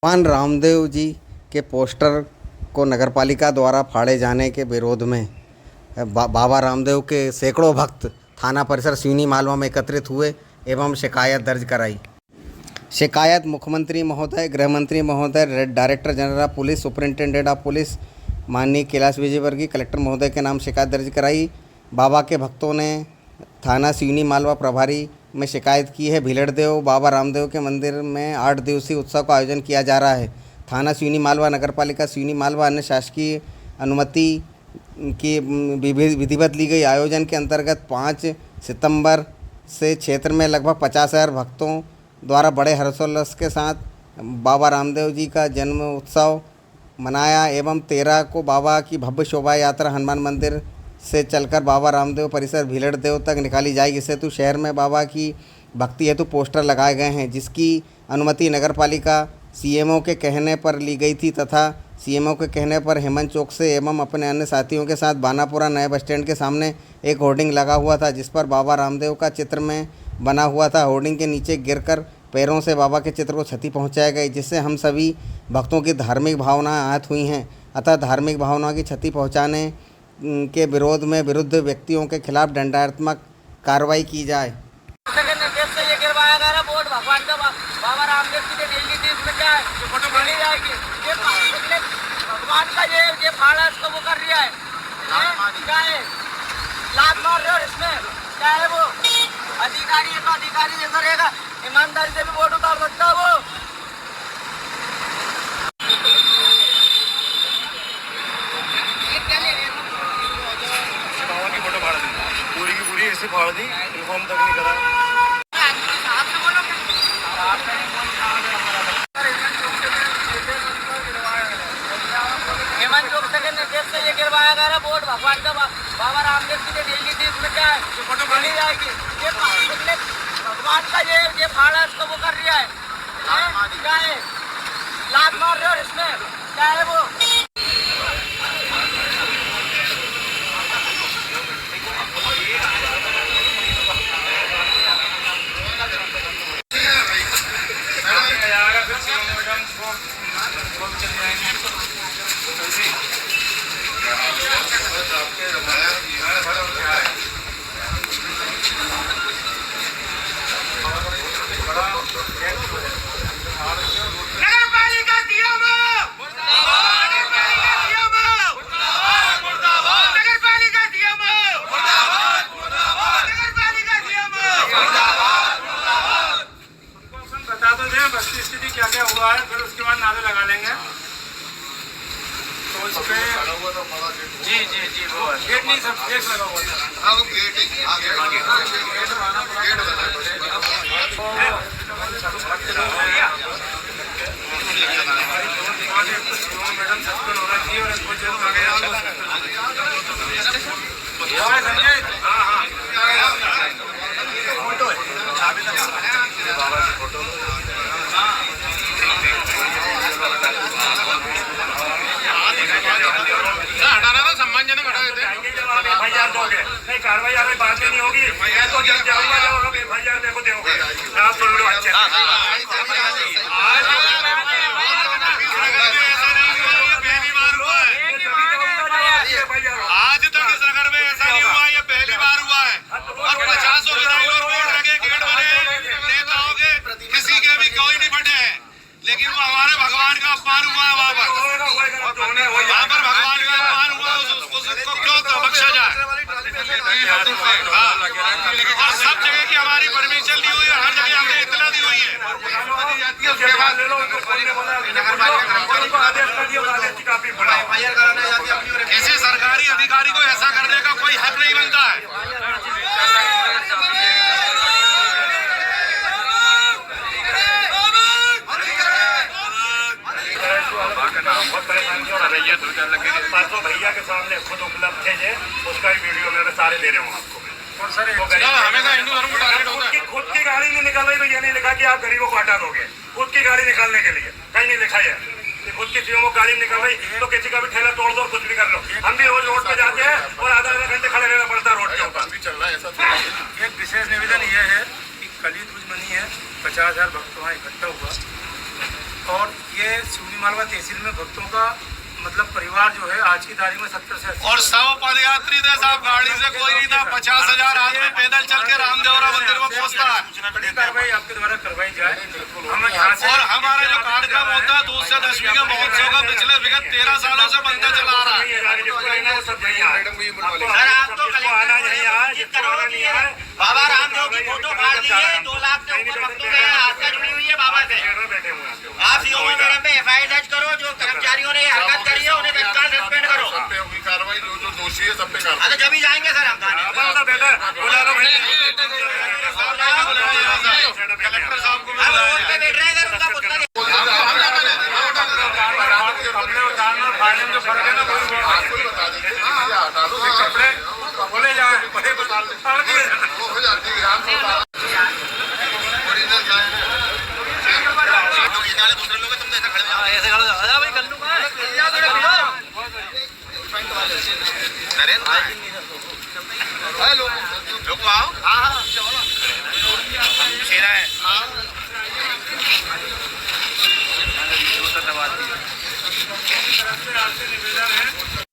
भगवान रामदेव जी के पोस्टर को नगरपालिका द्वारा फाड़े जाने के विरोध में बाबा रामदेव के सैकड़ों भक्त थाना परिसर सिवनी मालवा में एकत्रित हुए एवं शिकायत दर्ज कराई। शिकायत मुख्यमंत्री महोदय, गृह मंत्री महोदय, director general of police, superintendent of police माननीय कैलाश विजयवर्गीय, कलेक्टर महोदय के नाम शिकायत दर्ज कराई। बाबा के भक्तों ने थाना सिवनी मालवा प्रभारी में शिकायत की है। भीलड़देव बाबा रामदेव के मंदिर में 8 दिवसीय उत्सव का आयोजन किया जा रहा है। थाना सिवनी मालवा, नगरपालिका सिवनी मालवा अन्य शासकीय अनुमति की विधिवत ली गई। आयोजन के अंतर्गत 5 सितंबर से क्षेत्र में लगभग 50,000 भक्तों द्वारा बड़े हर्षोल्लास के साथ बाबा रामदेव जी का जन्म उत्सव मनाया एवं 13 को बाबा की भव्य शोभा यात्रा हनुमान मंदिर से चलकर बाबा रामदेव परिसर भीलड़देव तक निकाली जाएगी। इस हेतु शहर में बाबा की भक्ति हेतु पोस्टर लगाए गए हैं, जिसकी अनुमति नगरपालिका सीएमओ के कहने पर ली गई थी तथा सीएमओ के कहने पर हेमंत चौक से एवं अपने अन्य साथियों के साथ बानापुरा नए बस स्टैंड के सामने एक होर्डिंग लगा हुआ था, जिस पर बाबा रामदेव का चित्र में बना हुआ था। होर्डिंग के नीचे गिरकर पैरों से बाबा के चित्र को क्षति पहुँचाई गई, जिससे हम सभी भक्तों की धार्मिक भावनाएं आहत हुई हैं। अतः धार्मिक भावनाओं की क्षति पहुँचाने के विरोध में विरुद्ध व्यक्तियों के खिलाफ दंडात्मक कार्रवाई की जाए। भगवान का बाबा रामदेव जी ने नहीं थी, इसमें क्या है फोटो मिली जाएगी। ये भगवान का ये फाड़ा इसको वो कर रहा है, क्या है लात मार रहे हो इसमें, क्या है वो अधिकारी है तो अधिकारी जैसा रहेगा, ईमानदारी से भी वोट उतार सकता है वो। पूरी की पूरी ऐसे फाड़ दी, इन्फॉर्म तक नहीं करा। हेमंत चौक से निर्देश से ये गिरवाया गया है बोर्ड, भगवान का बाबा रामदेव जी ने नहीं थी, इसमें क्या है फोटो मिली जाएगी। ये भगवान का ये फाड़ा इसको वो कर रहा है, क्या है लात मार रहे हो इसमें, क्या है वो स्थिति क्या क्या हुआ है, फिर उसके बाद नारे लगा लेंगे। तो उसपे जी वो गेट नहीं, सब गेट लगा हुआ था। मैडम सस्पेंड होना चाहिए और इसको जेल में गया। हटाना था, सम्मानजनक हटा देते नहीं, कार्रवाई बाद में नहीं होगी तो जब जाऊंगा FIR देखो दोगे आप सुन लो अच्छे। आज तक इस नगर में ऐसा नहीं हुआ, ये पहली बार हुआ है और 50 बोर्ड लगे, गेट बने, नेताओं के किसी के भी कोई नहीं फटे हैं, लेकिन वो हमारे भगवान का अपमान हुआ है। वहाँ पर भगवान का अपमान हुआ, उसको क्यों तो बख्शा जाए। और सब जगह की हमारी परमिशन ली हुई है, हर जगह हमने इत्तला दी हुई है। किसी सरकारी अधिकारी को ऐसा करने का कोई हक नहीं बनता है। बहुत परेशानी हो रही है। परसों भैया के सामने खुद उपलब्ध थे, उसका ही वीडियो मेरे सारे दे रहे हूँ आपको। हमेशा हिंदू धर्म को टारगेट होता है। खुद की गाड़ी नहीं निकल रही तो ये नहीं लिखा कि आप गरीबों को हटा दोगे। खुद की गाड़ी निकालने के लिए कहीं नहीं लिखा है कि खुद की सीएमओ गाड़ी निकल रही तो किसी का भी ठेला तोड़ दो, कुछ भी कर लो। हम भी रोज रोड पे जाते हैं और आधा घंटे खड़े रहना पड़ता है रोड के ऊपर। एक विशेष निवेदन ये है कि कली दुश्मनी है, 50,000 भक्त वहाँ इकट्ठा हुआ और ये सिवनी मालवा तहसील में भक्तों का मतलब परिवार जो है आज की तारीख में 70 से 80 और 100 पदयात्री थे साहब, गाड़ी से कोई नहीं था, 50,000 आदमी पैदल चल के रामदेवरा मंदिर में पहुंचता है। बड़ी कार्रवाई आपके द्वारा करवाई जाए। हम यहाँ से और हमारा जो कार्यक्रम होता है 2 से 10वीं के महोत्सव का पिछले विगत 13 सालों से बनता चला आ रहा है। सर आप तो कलेक्टर करो कि बाबा रामदेव की फोटो फाड़ दिए, 2 लाख से ऊपर भक्तों के आस्था जुड़ी हुई है बाबा से। आप सीओ मैडम पे FIR दर्ज करो, जो कर्मचारियों ने हरकत करी है उन्हें तत्काल सस्पेंड करो। सब पे होगी कार्रवाई, जो दोषी है सब पे कार्रवाई। अच्छा जब ही जाएंगे सर हम थाने। कलेक्टर साहब को अब रोड पे बैठ रहे हैं सर, उनका पुतला बोले जाए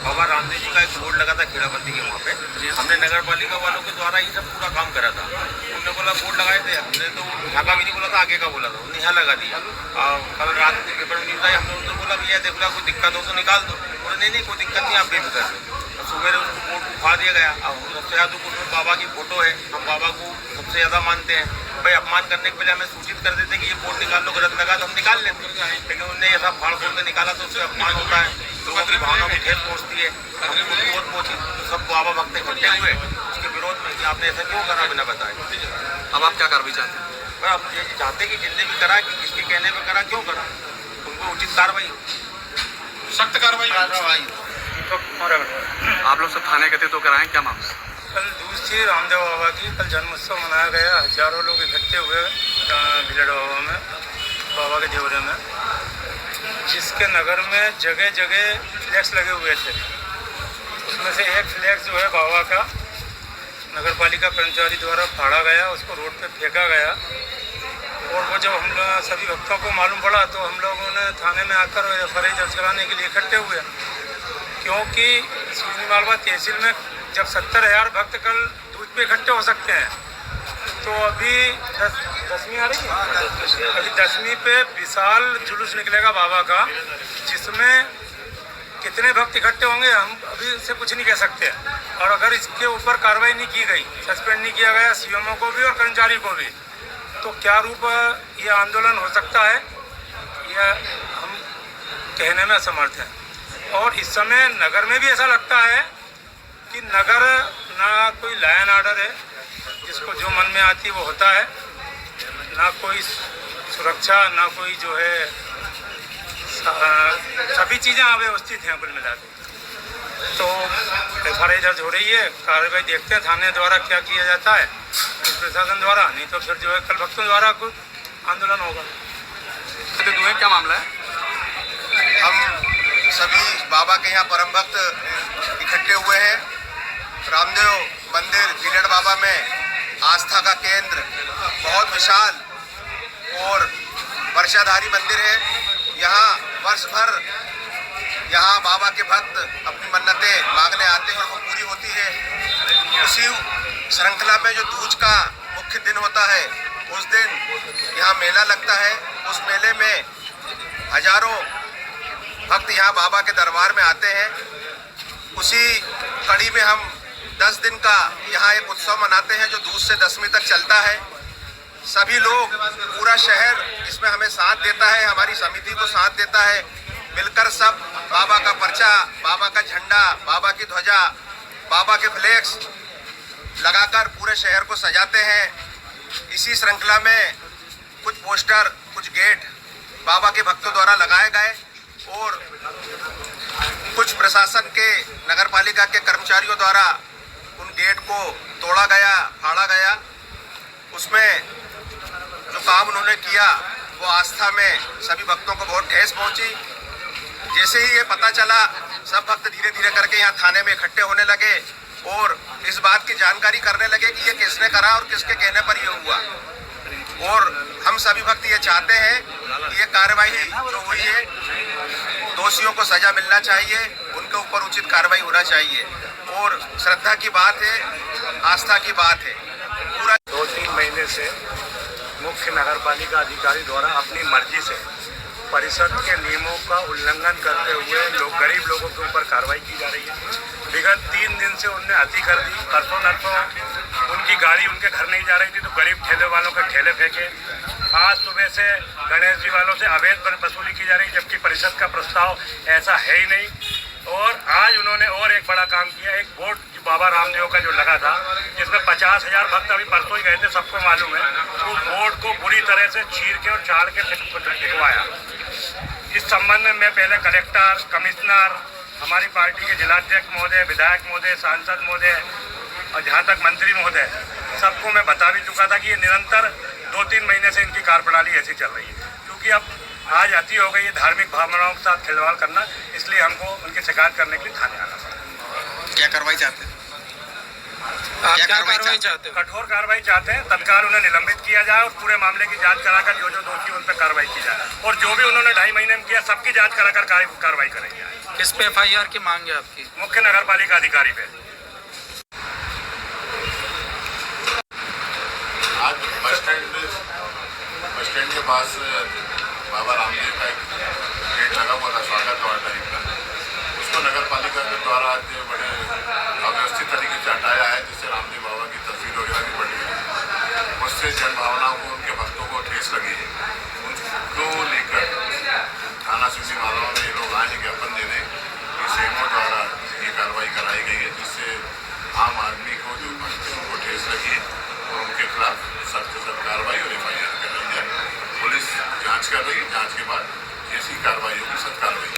बाबा रामदेव जी का एक बोर्ड लगा था खेड़ाबंदी के वहाँ पे, हमने नगर पालिका वालों के द्वारा ये सब पूरा काम करा था। उन्होंने बोला बोर्ड लगाए थे, हमने तो यहाँ का भी नहीं बोला था, आगे का बोला था, उन्होंने यहाँ लगा दिया। कल रात को पेपर में न्यूज़ आई, हमने उनको बोला भैया देख लो कोई दिक्कत हो तो निकाल दो, बोले नहीं कोई दिक्कत नहीं, आप बेफिक्र रहो। सुबह उसको बोर्ड को उठा दिया गया। अब सबसे ज़्यादा उसमें बाबा की फोटो है, हम बाबा को सबसे ज़्यादा मानते हैं। भाई अपमान करने के पहले हमें सूचित कर देते कि ये बोर्ड निकाल लो, गलत लगा तो हम निकाल लेते, लेकिन उन्होंने ऐसा फाड़ फोड़ के निकाला तो उससे अपमान होता है, लोगों की भावनाओं में ठेस पहुँचती है। हमको बहुत पहुँची तो सब बाबा भक्त इकट्ठे हुए उसके विरोध में कि आपने ऐसा क्यों करा बिना बताए। अब आप क्या कार्रवाई चाहते हैं? भाई आप ये चाहते कि जितने भी करा कि किसके कहने पर करा, क्यों करा, उनको उचित कार्रवाई, सख्त कार्रवाई। आप लोग सब थाने गए थे तो कराएं, क्या मामला है? कल दूसरी रामदेव बाबा की कल जन्मोत्सव मनाया गया। हजारों लोग इकट्ठे हुए भिलड़ बाबा में, बाबा के देवरे में, जिसके नगर में जगह जगह फ्लैक्स लगे हुए थे। उसमें से एक फ्लैक्स जो है बाबा का नगर पालिका कर्मचारी द्वारा फाड़ा गया, उसको रोड पे फेंका गया। और वो जब हम लोग सभी भक्तों को मालूम पड़ा तो हम लोगों ने थाने में आकर FIR दर्ज कराने के लिए इकट्ठे हुए, क्योंकि सिवनी मालवा तहसील में जब 70,000 भक्त कल दूध पे इकट्ठे हो सकते हैं तो अभी 10वीं आ रही है, अभी 10वीं पे विशाल जुलूस निकलेगा बाबा का, जिसमें कितने भक्त इकट्ठे होंगे हम अभी से कुछ नहीं कह सकते। और अगर इसके ऊपर कार्रवाई नहीं की गई, सस्पेंड नहीं किया गया CMO को भी और कर्मचारी को भी, तो क्या रूप ये आंदोलन हो सकता है, यह हम कहने में असमर्थ हैं। और इस समय नगर में भी ऐसा लगता है कि नगर ना कोई लायन ऑर्डर है, जिसको जो मन में आती वो होता है, ना कोई सुरक्षा, ना कोई जो है, सभी चीज़ें अव्यवस्थित हैं कुल मिला के। तो FIR दर्ज हो रही है, कार्रवाई देखते हैं थाने द्वारा क्या किया जाता है, प्रशासन द्वारा, नहीं तो फिर जो है कल भक्तों द्वारा कुछ आंदोलन होगा। क्या मामला है? हम सभी बाबा के यहाँ परम भक्त इकट्ठे हुए हैं। रामदेव मंदिर भिलड़ बाबा में आस्था का केंद्र बहुत विशाल और वर्षाधारी मंदिर है। यहाँ वर्ष भर यहाँ बाबा के भक्त अपनी मन्नतें मांगने आते हैं और वो पूरी होती है। उसी श्रृंखला में जो दूज का मुख्य दिन होता है, उस दिन यहाँ मेला लगता है। उस मेले में हजारों भक्त यहाँ बाबा के दरबार में आते हैं। उसी कड़ी में हम 10 दिन का यहाँ एक उत्सव मनाते हैं जो दूज से 10वीं तक चलता है। सभी लोग, पूरा शहर इसमें हमें साथ देता है, हमारी समिति को साथ देता है। मिलकर सब बाबा का पर्चा, बाबा का झंडा, बाबा की ध्वजा, बाबा के फ्लैक्स लगाकर पूरे शहर को सजाते हैं। इसी श्रृंखला में कुछ पोस्टर, कुछ गेट बाबा के भक्तों द्वारा लगाए गए और कुछ प्रशासन के, नगर पालिका के कर्मचारियों द्वारा उन गेट को तोड़ा गया, फाड़ा गया। उसमें जो काम उन्होंने किया वो आस्था में सभी भक्तों को बहुत ठेस पहुंची। जैसे ही ये पता चला, सब भक्त धीरे धीरे करके यहाँ थाने में इकट्ठे होने लगे और इस बात की जानकारी करने लगे कि ये किसने करा और किसके कहने पर ये हुआ। और हम सभी भक्त ये चाहते हैं कि ये कार्रवाई जो हुई है, दोषियों को सजा मिलना चाहिए, उनके ऊपर उचित कार्रवाई होना चाहिए। और श्रद्धा की बात है, आस्था की बात है। पूरा 2-3 महीने से मुख्य नगर पालिका अधिकारी द्वारा अपनी मर्जी से परिषद के नियमों का उल्लंघन करते हुए गरीब लोगों के ऊपर कार्रवाई की जा रही है। विगत 3 दिन से उनने अति कर दी। परसों नरसों उनकी गाड़ी उनके घर नहीं जा रही थी तो गरीब ठेले वालों के ठेले फेंके। आज सुबह से गणेश जी वालों से अवैध वसूली की जा रही, जबकि परिषद का प्रस्ताव ऐसा है ही नहीं। और आज उन्होंने और एक बड़ा काम किया, एक बोर्ड बाबा रामदेव का जो लगा था, जिसमें 50,000 भक्त अभी परसों ही गए थे, सबको मालूम है, तो बोर्ड को बुरी तरह से चीर के और चाड़ के फिकवाया। इस संबंध में मैं पहले कलेक्टर, कमिश्नर, हमारी पार्टी के जिलाध्यक्ष महोदय, विधायक महोदय, सांसद महोदय और जहाँ तक मंत्री महोदय, सबको मैं बता भी चुका था कि ये निरंतर 2-3 महीने से इनकी कार्यप्रणाली ऐसी चल रही है। क्योंकि अब आज अति हो गई है धार्मिक भावनाओं के साथ खिलवाड़ करना, इसलिए हमको उनकी शिकायत करने के लिए थाने आना पड़ा। क्या कार्रवाई चाहते हैं? क्या कार्रवाई चाहते हैं? कठोर कार्रवाई चाहते हैं, तत्काल उन्हें निलंबित किया जाए और पूरे मामले की जांच कराकर जो जो दोषी उन पर कार्रवाई की जाए। और जो भी उन्होंने 2.5 महीने में किया, सबकी जांच कराकर कार्रवाई करेंगे। किस पे FIR की मांग है आपकी? मुख्य नगर पालिका अधिकारी पे। आज बस स्टैंड के पास बाबा रामदेव का एक गेट लगा हुआ था, स्वागत द्वार टाइप का। उसको नगर पालिका के द्वारा आज बड़े अव्यवस्थित तरीके से हटाया है, जिससे रामदेव बाबा की तस्वीर वगैरह भी पड़ी है। उससे जन भावनाओं को, उनके भक्तों को ठेस लगी है। उनको लेकर थाना सिटी मालवा में ये लोग आए हैं ज्ञापन देने कि सेमो द्वारा ये कार्रवाई कराई गई है, जिससे आम आदमी को जो भक्त उनको ठेस लगी है और उनके खिलाफ सख्त से सख्त कार्रवाई और FIR कराई जाए। पुलिस जांच कर रही है, जांच के बाद जैसी कार्रवाई होगी सख्त कार्रवाई